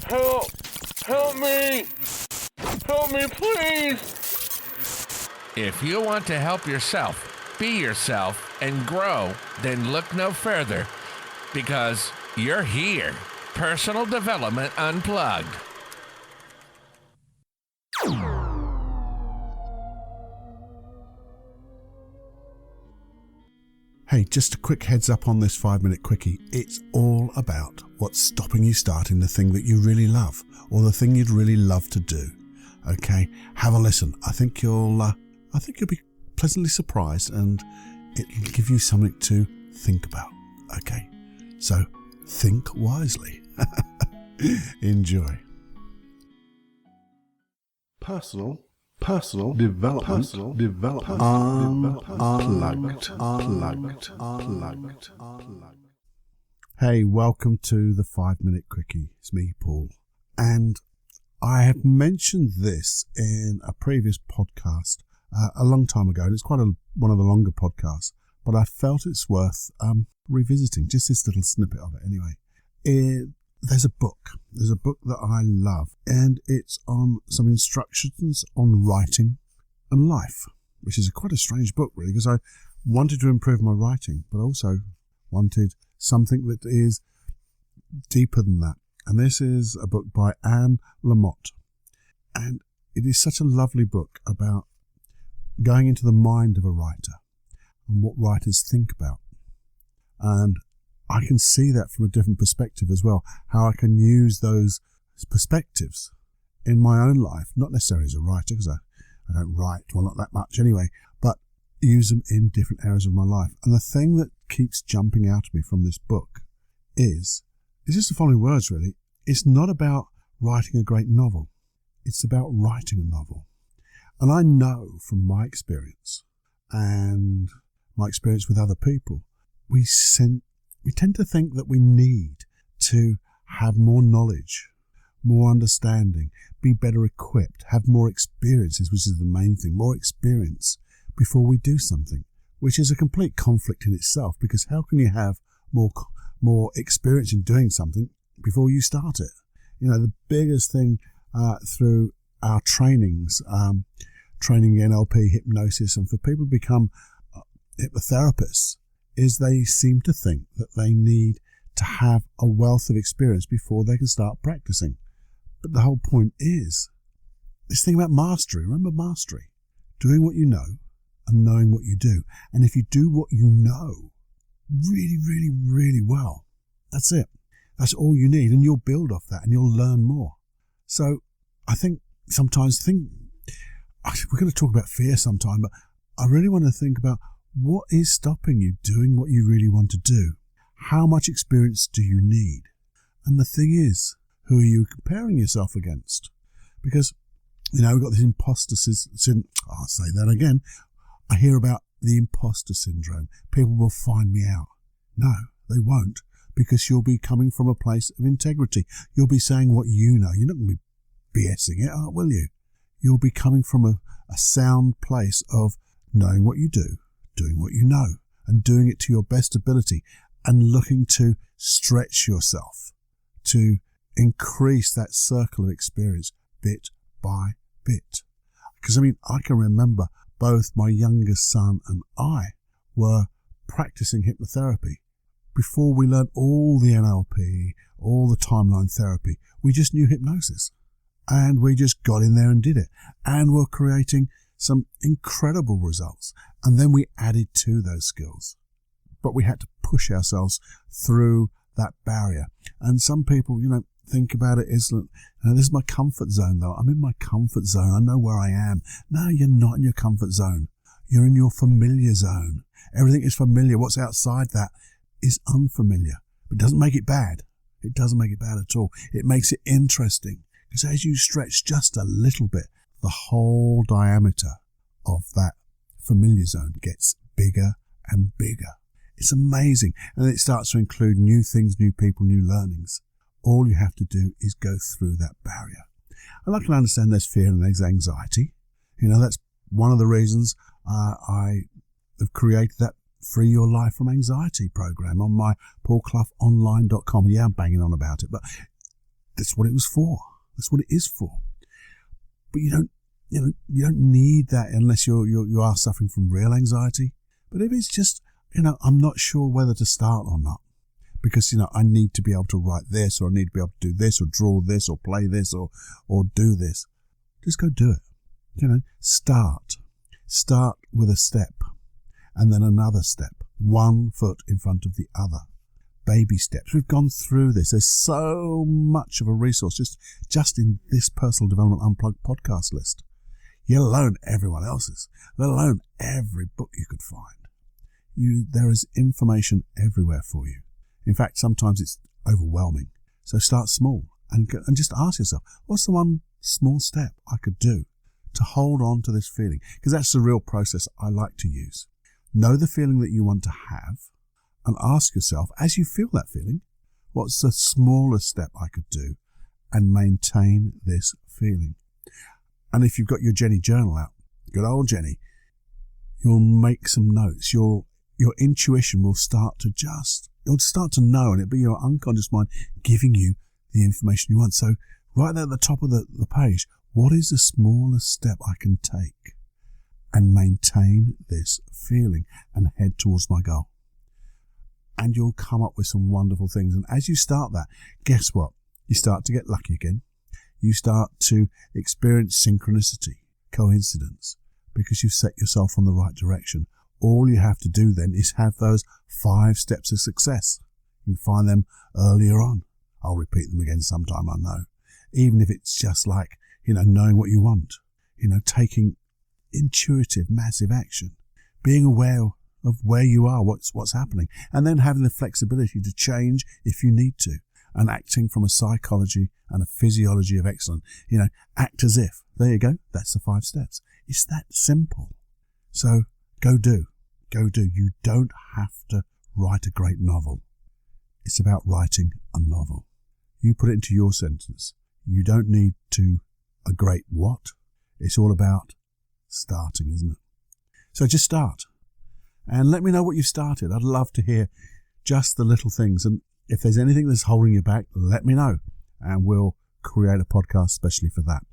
Help! Help me! Help me, please! If you want to help yourself, be yourself, and grow, then look no further, because you're here. Personal Development Unplugged. Hey, just a quick heads up on this 5-minute quickie. It's all about what's stopping you starting the thing that you really love, or the thing you'd really love to do. Okay, have a listen. I think you'll be pleasantly surprised, and it'll give you something to think about. Okay, so think wisely. Enjoy. Personal development, unplugged. Hey, welcome to the 5-minute quickie. It's me, Paul, and I have mentioned this in a previous podcast a long time ago, and it's quite one of the longer podcasts, but I felt it's worth revisiting, just this little snippet of it anyway. There's a book that I love, and it's on some instructions on writing and life, which is quite a strange book, really, because I wanted to improve my writing, but also wanted something that is deeper than that. And this is a book by Anne Lamott, and it is such a lovely book about going into the mind of a writer and what writers think about. And I can see that from a different perspective as well, how I can use those perspectives in my own life, not necessarily as a writer, because I don't write, well, not that much anyway, but use them in different areas of my life. And the thing that keeps jumping out at me from this book is just the following words, really. It's not about writing a great novel. It's about writing a novel. And I know from my experience and my experience with other people, we tend to think that we need to have more knowledge, more understanding, be better equipped, have more experiences, which is the main thing, more experience before we do something, which is a complete conflict in itself, because how can you have more experience in doing something before you start it? You know, the biggest thing through our trainings, training NLP, hypnosis, and for people to become hypnotherapists, is they seem to think that they need to have a wealth of experience before they can start practicing. But the whole point is this thing about mastery. Remember mastery, doing what you know and knowing what you do. And if you do what you know really, really, really well, that's it. That's all you need, and you'll build off that and you'll learn more. So I think sometimes we're going to talk about fear sometime, but I really want to think about what is stopping you doing what you really want to do. How much experience do you need? And the thing is, who are you comparing yourself against? Because, we've got this imposter syndrome. I'll say that again. I hear about the imposter syndrome. People will find me out. No, they won't, because you'll be coming from a place of integrity. You'll be saying what you know. You're not going to be BSing it, will you? You'll be coming from a sound place of knowing what you do, doing what you know, and doing it to your best ability, and looking to stretch yourself to increase that circle of experience bit by bit. Because, I can remember both my youngest son and I were practicing hypnotherapy. Before we learned all the NLP, all the timeline therapy, we just knew hypnosis. And we just got in there and did it. And we're creating some incredible results. And then we added to those skills. But we had to push ourselves through that barrier. And some people, think about it as, this is my comfort zone though. I'm in my comfort zone. I know where I am. No, you're not in your comfort zone. You're in your familiar zone. Everything is familiar. What's outside that is unfamiliar. But it doesn't make it bad. It doesn't make it bad at all. It makes it interesting. Because as you stretch just a little bit, the whole diameter of that familiar zone gets bigger and bigger. It's amazing. And it starts to include new things, new people, new learnings. All you have to do is go through that barrier. And I can understand there's fear and there's anxiety. That's one of the reasons I have created that Free Your Life from Anxiety program on my paulcloughonline.com. Yeah, I'm banging on about it, but that's what it was for. That's what it is for. But you don't need that unless you are suffering from real anxiety. But if it's just, I'm not sure whether to start or not, because, I need to be able to write this, or I need to be able to do this, or draw this, or play this, or do this. Just go do it. Start with a step, and then another step, one foot in front of the other. Baby steps. We've gone through this. There's so much of a resource just in this Personal Development Unplugged podcast list, let alone everyone else's, let alone every book you could find. There is information everywhere for you. In fact, sometimes it's overwhelming. So start small and just ask yourself, what's the one small step I could do to hold on to this feeling? Because that's the real process I like to use. Know the feeling that you want to have, and ask yourself, as you feel that feeling, what's the smallest step I could do and maintain this feeling? And if you've got your Jenny journal out, good old Jenny, you'll make some notes. Your intuition will you'll start to know, and it'll be your unconscious mind giving you the information you want. So right there at the top of the page, what is the smallest step I can take and maintain this feeling and head towards my goal? And you'll come up with some wonderful things. And as you start that, guess what? You start to get lucky again. You start to experience synchronicity, coincidence, because you've set yourself on the right direction. All you have to do then is have those 5 steps of success. You can find them earlier on. I'll repeat them again sometime, I know. Even if it's just like, knowing what you want, taking intuitive, massive action, being aware of where you are, what's happening, and then having the flexibility to change if you need to, and acting from a psychology and a physiology of excellence. Act as if. There you go. That's the 5 steps. It's that simple. So go do. You don't have to write a great novel. It's about writing a novel. You put it into your sentence. You don't need a great what. It's all about starting, isn't it? So just start. And let me know what you've started. I'd love to hear just the little things. And if there's anything that's holding you back, let me know. And we'll create a podcast especially for that.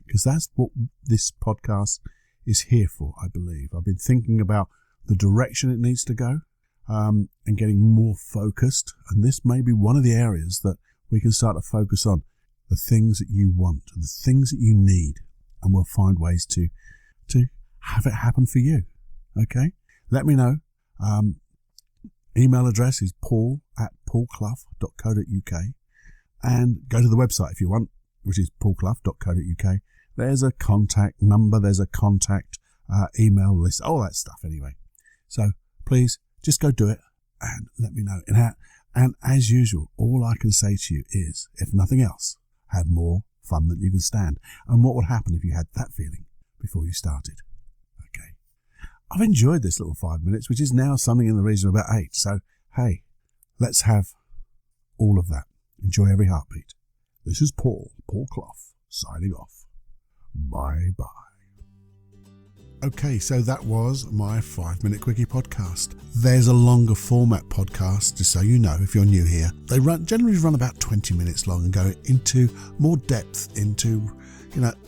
Because that's what this podcast is here for, I believe. I've been thinking about the direction it needs to go, and getting more focused. And this may be one of the areas that we can start to focus on, the things that you want, the things that you need. And we'll find ways to have it happen for you. Okay? Let me know. Email address is paul@paulclough.co.uk, and go to the website if you want, which is paulclough.co.uk. There's a contact number, there's a contact email list, all that stuff anyway. So please just go do it and let me know. And as usual, all I can say to you is, if nothing else, have more fun than you can stand. And what would happen if you had that feeling before you started? Okay. I've enjoyed this little 5 minutes, which is now something in the region of about 8. So, hey, let's have all of that. Enjoy every heartbeat. This is Paul Clough, signing off. Bye-bye. Okay, so that was my 5-minute quickie podcast. There's a longer format podcast, just so you know, if you're new here. They generally run about 20 minutes long and go into more depth into,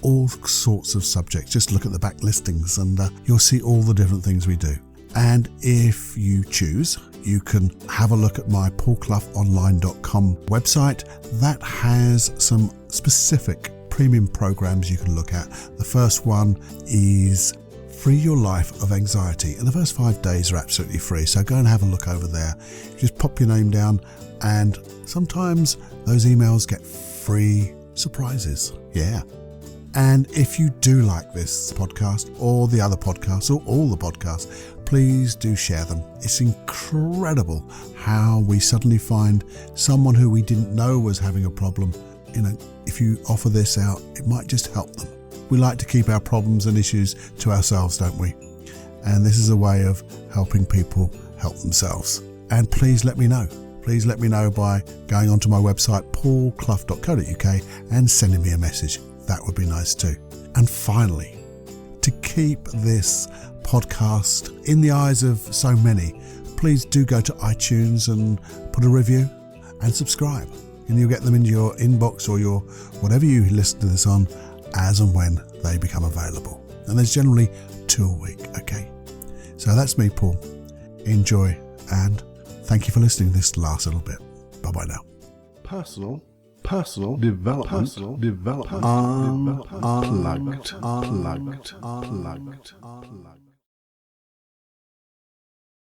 all sorts of subjects. Just look at the back listings and you'll see all the different things we do. And if you choose, you can have a look at my paulcloughonline.com website. That has some specific premium programs you can look at. The first one is Free Your Life of Anxiety, and the first 5 days are absolutely free, so go and have a look over there. Just pop your name down, and sometimes those emails get free surprises. Yeah. And if you do like this podcast or the other podcasts or all the podcasts, please do share them. It's incredible how we suddenly find someone who we didn't know was having a problem. If you offer this out, it might just help them. We like to keep our problems and issues to ourselves, don't we? And this is a way of helping people help themselves. And please let me know. Please let me know by going onto my website, paulclough.co.uk, and sending me a message. That would be nice too. And finally, to keep this podcast in the eyes of so many, please do go to iTunes and put a review and subscribe. and you'll get them into your inbox or your whatever you listen to this on as and when they become available. And there's generally 2 a week, okay? So that's me, Paul. Enjoy, and thank you for listening this last little bit. Bye-bye now. Personal development, unplugged.